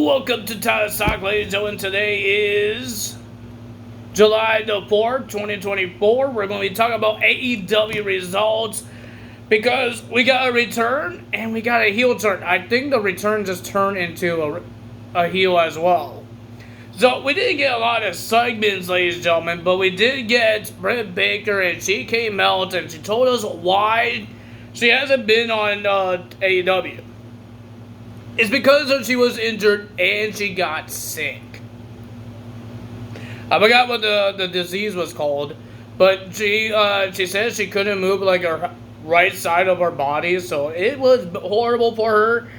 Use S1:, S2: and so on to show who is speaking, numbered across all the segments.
S1: Welcome to Tyler's Talk, ladies and gentlemen. Today is July the 4th, 2024. We're going to be talking about AEW results because we got a return and we got a heel turn. I think the return just turned into a heel as well. So we didn't get a lot of segments, ladies and gentlemen, but we did get Britt Baker, and she came out and she told us why she hasn't been on AEW. It's because she was injured and she got sick. I forgot what the disease was called, but she said she couldn't move like her right side of her body, so it was horrible for her.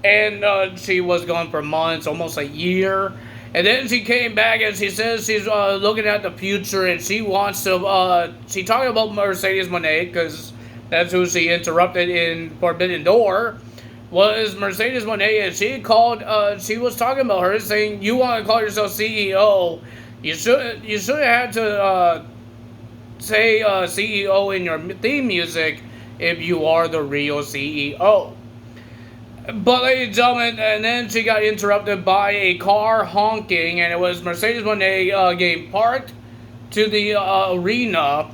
S1: And she was gone for months, almost a year. And then she came back and she says she's looking at the future and she wants to. She talked about Mercedes Moné because that's who she interrupted in Forbidden Door. Was Mercedes Moné, and she called. She was talking about her, saying, "You want to call yourself CEO? You should have had to say CEO in your theme music if you are the real CEO." But, ladies and gentlemen, and then she got interrupted by a car honking, and it was Mercedes Moné getting parked to the arena.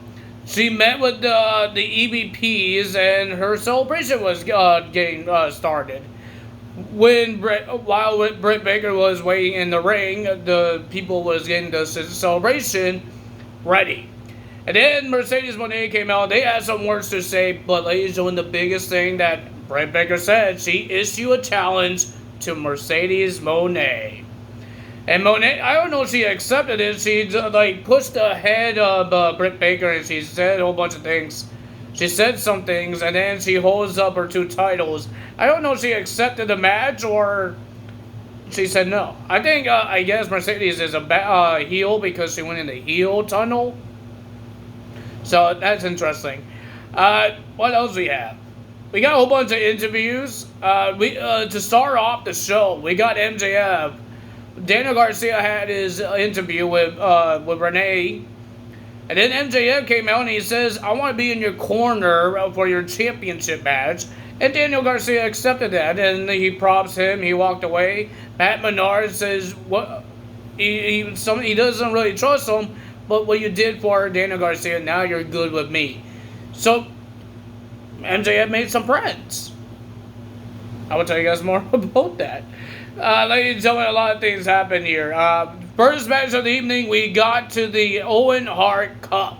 S1: She met with the EVPs, and her celebration was getting started. While Britt Baker was waiting in the ring, the people was getting the celebration ready. And then Mercedes Moné came out. They had some words to say, but ladies and gentlemen, the biggest thing that Britt Baker said, she issued a challenge to Mercedes Moné. And Moné, I don't know if she accepted it. She pushed ahead of Britt Baker, and she said a whole bunch of things. She said some things, and then she holds up her two titles. I don't know if she accepted the match or she said no. I think, I guess Mercedes is a heel because she went in the heel tunnel. So that's interesting. What else we have? We got a whole bunch of interviews. To start off the show, we got MJF. Daniel Garcia had his interview with Renee, and then MJF came out and he says, "I want to be in your corner for your championship match." And Daniel Garcia accepted that, and he props him. He walked away. Matt Menard says, "What? He doesn't really trust him, but what you did for Daniel Garcia, now you're good with me." So MJF made some friends. I will tell you guys more about that. Ladies and gentlemen, a lot of things happened here. First match of the evening, we got to the Owen Hart Cup.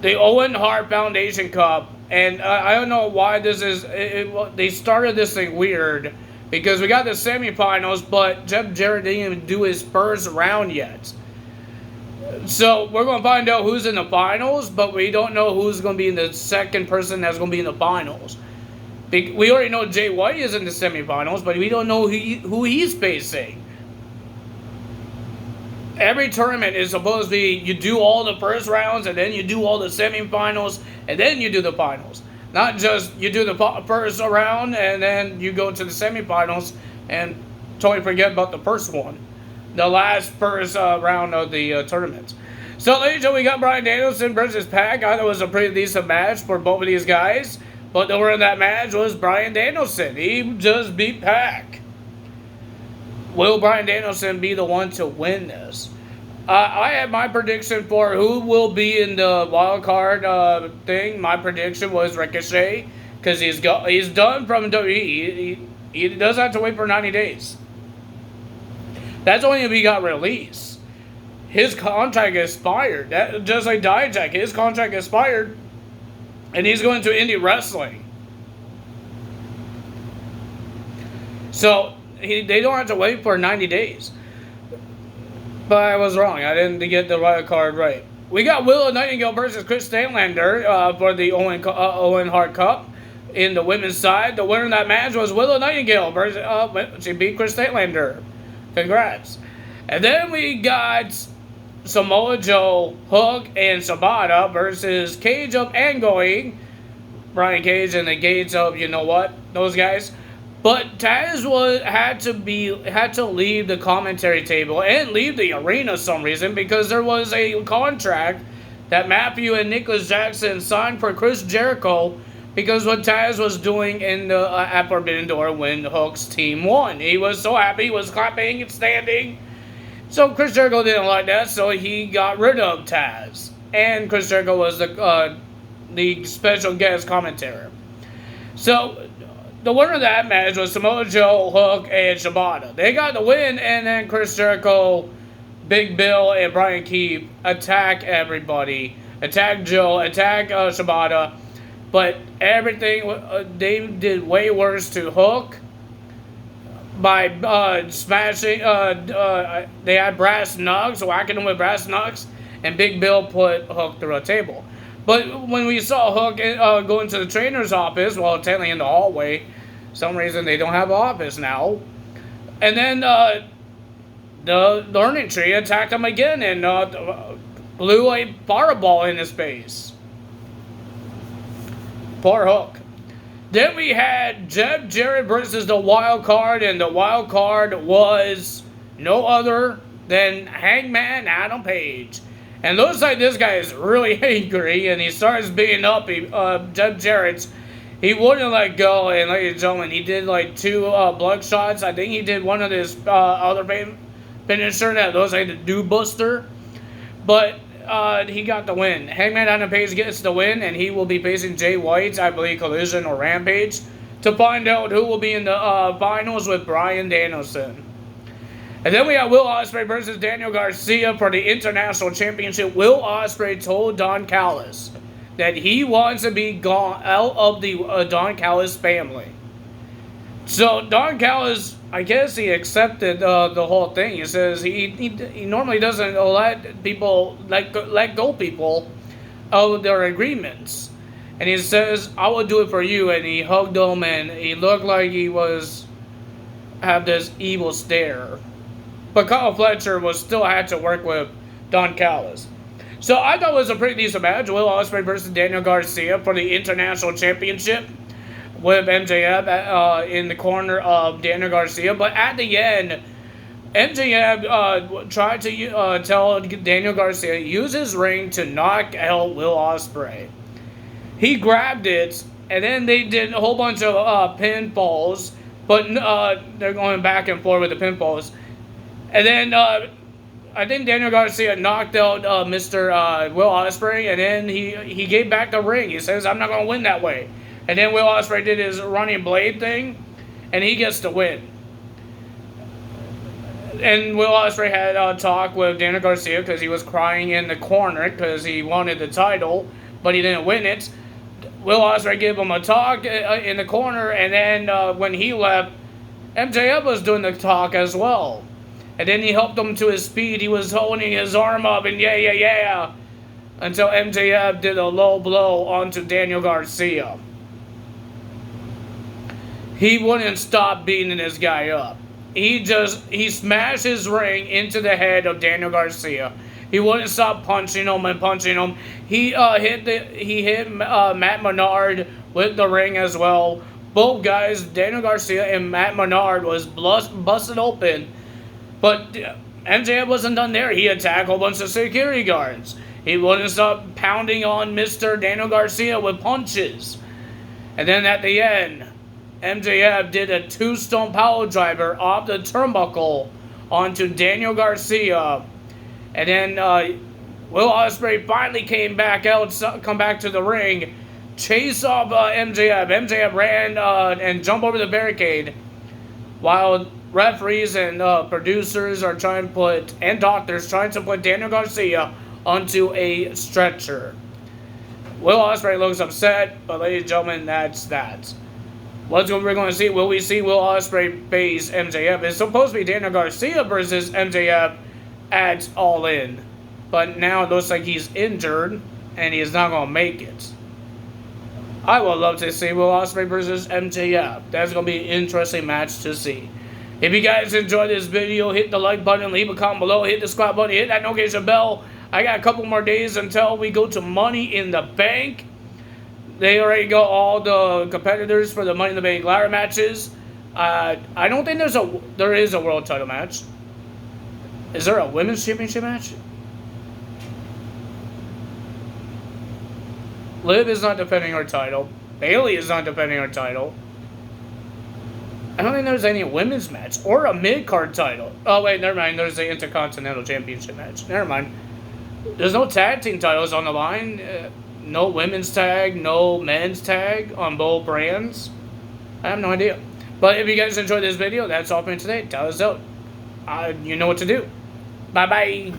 S1: The Owen Hart Foundation Cup. And I don't know why this is... they started this thing weird. Because we got the semifinals, but Jeff Jarrett didn't even do his first round yet. So we're going to find out who's in the finals, but we don't know who's going to be in the second person that's going to be in the finals. We already know Jay White is in the semifinals, but we don't know who he's facing. Every tournament is supposed to be, you do all the first rounds, and then you do all the semifinals, and then you do the finals. Not just you do the first round, and then you go to the semifinals, and totally forget about the first one. The first round of the tournament. So, ladies and gentlemen, we got Bryan Danielson versus Pac. I thought it was a pretty decent match for both of these guys. But the winner of that match was Bryan Danielson. He just beat Pac. Will Bryan Danielson be the one to win this? I had my prediction for who will be in the wild card thing. My prediction was Ricochet, because he's done from WWE. He doesn't have to wait for 90 days. That's only if he got released. His contract expired. Just like Dijak, his contract expired. And he's going to indie wrestling. So, they don't have to wait for 90 days. But I was wrong. I didn't get the wild card right. We got Willow Nightingale versus Chris Statlander for the Owen Hart Cup in the women's side. The winner of that match was Willow Nightingale versus... she beat Chris Statlander. Congrats. And then we got Samoa Joe, Hook, and Sabata versus Cage Up and Going. Brian Cage and the Gates of you know what, those guys. But Taz had to leave the commentary table and leave the arena for some reason, because there was a contract that Matthew and Nicholas Jackson signed for Chris Jericho because what Taz was doing in the at Forbidden Door when Hook's team won. He was so happy, he was clapping and standing. So Chris Jericho didn't like that, so he got rid of Taz. And Chris Jericho was the special guest commentator. So the winner of that match was Samoa Joe, Hook, and Shibata. They got the win, and then Chris Jericho, Big Bill, and Brian Keith attack everybody. Attack Joe, attack Shibata. But everything, they did way worse to Hook by smashing, they had brass knucks, whacking him with brass knucks, and Big Bill put Hook through a table. But when we saw Hook go into the trainer's office, well, technically in the hallway, some reason they don't have an office now. And then the Learning Tree attacked him again and blew a fireball in his face. Poor Hook. Then we had Jeff Jarrett versus the Wild Card, and the Wild Card was no other than Hangman Adam Page. And looks like this guy is really angry, and he starts beating up Jeff Jarrett. He wouldn't let go, and ladies and gentlemen, he did like 2 blood shots. I think he did one of his other finisher that looks like the Dude Buster. But he got the win. Hangman Adam Page gets the win, and he will be facing Jay White, I believe, Collision or Rampage, to find out who will be in the finals with Bryan Danielson. And then we have Will Ospreay versus Daniel Garcia for the International Championship. Will Ospreay told Don Callis that he wants to be gone out of the Don Callis family. So Don Callis, I guess he accepted the whole thing. He says he normally doesn't let people let go people of their agreements, and he says, "I will do it for you." And he hugged him, and he looked like he have this evil stare. But Kyle Fletcher still had to work with Don Callis. So I thought it was a pretty decent match. Will Ospreay versus Daniel Garcia for the International Championship, with MJF in the corner of Daniel Garcia. But at the end, MJF tried to tell Daniel Garcia use his ring to knock out Will Ospreay. He grabbed it, and then they did a whole bunch of pinfalls, but they're going back and forth with the pinfalls. And then I think Daniel Garcia knocked out Mr. Will Ospreay, and then he gave back the ring. He says, "I'm not going to win that way." And then Will Ospreay did his running blade thing, and he gets the win. And Will Ospreay had a talk with Daniel Garcia because he was crying in the corner because he wanted the title, but he didn't win it. Will Ospreay gave him a talk in the corner, and then when he left, MJF was doing the talk as well. And then he helped him to his feet. He was holding his arm up, and yeah, until MJF did a low blow onto Daniel Garcia. He wouldn't stop beating this guy up. He smashed his ring into the head of Daniel Garcia. He wouldn't stop punching him. He hit Matt Menard with the ring as well. Both guys, Daniel Garcia and Matt Menard, was busted open. But MJF wasn't done there. He attacked a whole bunch of security guards. He wouldn't stop pounding on Mr. Daniel Garcia with punches. And then at the end, MJF did a 2-stone power driver off the turnbuckle onto Daniel Garcia. And then Will Ospreay finally come back to the ring, chase off MJF. MJF ran and jumped over the barricade, while referees and producers are and doctors trying to put Daniel Garcia onto a stretcher. Will Ospreay looks upset, but ladies and gentlemen, that's that. What we're going to see, will we see Will Ospreay face MJF? It's supposed to be Daniel Garcia versus MJF at All In. But now it looks like he's injured, and he's not going to make it. I would love to see Will Ospreay versus MJF. That's going to be an interesting match to see. If you guys enjoyed this video, hit the like button, leave a comment below, hit the subscribe button, hit that notification bell. I got a couple more days until we go to Money in the Bank. They already got all the competitors for the Money in the Bank ladder matches. I don't think there is a world title match. Is there a women's championship match? Liv is not defending her title. Bailey is not defending her title. I don't think there's any women's match or a mid-card title. Oh, wait, never mind. There's the Intercontinental Championship match. Never mind. There's no tag team titles on the line. No women's tag, no men's tag on both brands. I have no idea. But if you guys enjoyed this video, that's all for me today. Tell us out. You know what to do. Bye-bye.